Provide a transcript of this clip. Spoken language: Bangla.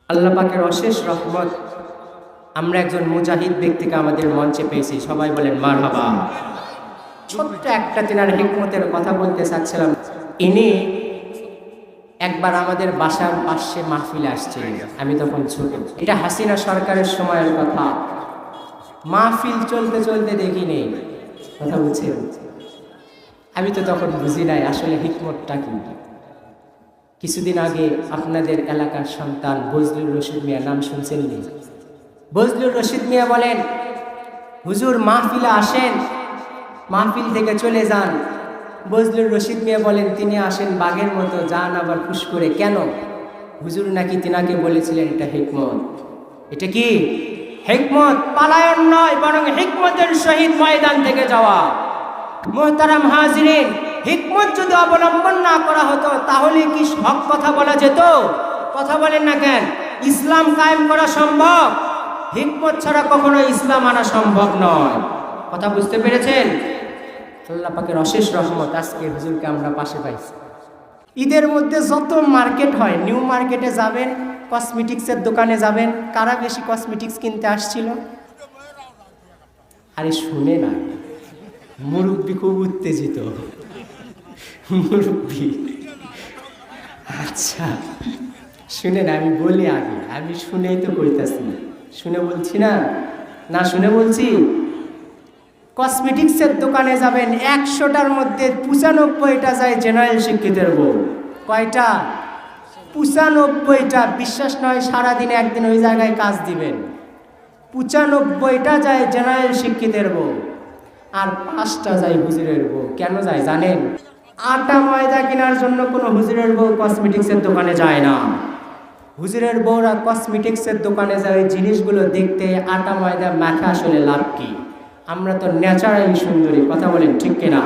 আল্লাহ পাকের অশেষ রহমত, আমরা একজন মুজাহিদ ব্যক্তিকে আমাদের মঞ্চে পেয়েছি। সবাই বলেন মারহাবা। ছোট্ট একটা তিনার হিকমতের কথা বলতে চাচ্ছিলাম। ইনি একবার আমাদের বাসার পাশে মাহফিলে আসছিলেন, আমি তখন ছোট। এটা হাসিনা সরকারের সময়ের কথা। মাহফিল চলতে চলতে দেখি নেই, কথা বলছেন, আমি তো তখন বুঝি নাই আসলে হিকমতটা কি। কিছুদিন আগে আপনাদের এলাকার সন্তান বজলুর রশিদ মিয়া, নাম শুনছেন নি? বজলুর রশিদ মিয়া বলেন, হুজুর মাহফিলে আসেন, মাহফিল থেকে চলে যান। বজলুর রশিদ মিয়া বলেন, তিনি আসেন বাঘের মতো, যান আবার ফুস করে। কেন? হুজুর নাকি তিনাকে বলেছিলেন এটা হিকমত। এটা কি হিকমত? পালায়ন নয়, বরং হিকমতের সহিত ময়দান থেকে যাওয়া। মুহতারাম হাজিরিন, হিকমত যদি অবলম্বন না করা হতো তাহলে কি হক কথা বলা যেত? কথা বলেন না কেন? ইসলাম কায়েম করা সম্ভব, হিকমত ছাড়া কখনো ইসলাম আনা সম্ভব নয়। কথা বুঝতে পেরেছেন? আল্লাহ পাকের অশেষ রহমত, আজকে হুজুরকে আমরা পাশে পাইছি। ঈদের মধ্যে যত মার্কেট হয়, নিউ মার্কেটে যাবেন, কসমেটিক্সের দোকানে যাবেন, কারা বেশি কসমেটিক্স কিনতে আসছিল? আরে শুনে না, মুরব্বী খুব উত্তেজিত, মুরব্বী। আচ্ছা শুনে না, আমি বলি আগে, আমি শুনেই তো কইতাছি, শুনে বলছি না, না শুনে বলছি। কসমেটিক্সের দোকানে যাবেন, 100টার মধ্যে 95টা যায় জেনারেল শিক্ষিতের বউ। কয়টা? 95টা। বিশ্বাস নয়, সারাদিনে একদিন ওই জায়গায় কাজ দিবেন, 95টা যায় জেনারেল শিক্ষিতের বউ, আর 5টা যায় হুজুরের বউ। কেন যায় জানেন? আটা ময়দা কেনার জন্য কোনো হুজুরের বউ কসমেটিক্সের দোকানে যায় না। হুজুরের বউরা কসমেটিক্সের দোকানে যায় ওই জিনিসগুলো দেখতে, আটা ময়দা মাখা আসলে লাভ কি? আমরা তো ন্যাচারালি সুন্দরী, কথা বলেন ঠিক কিনা?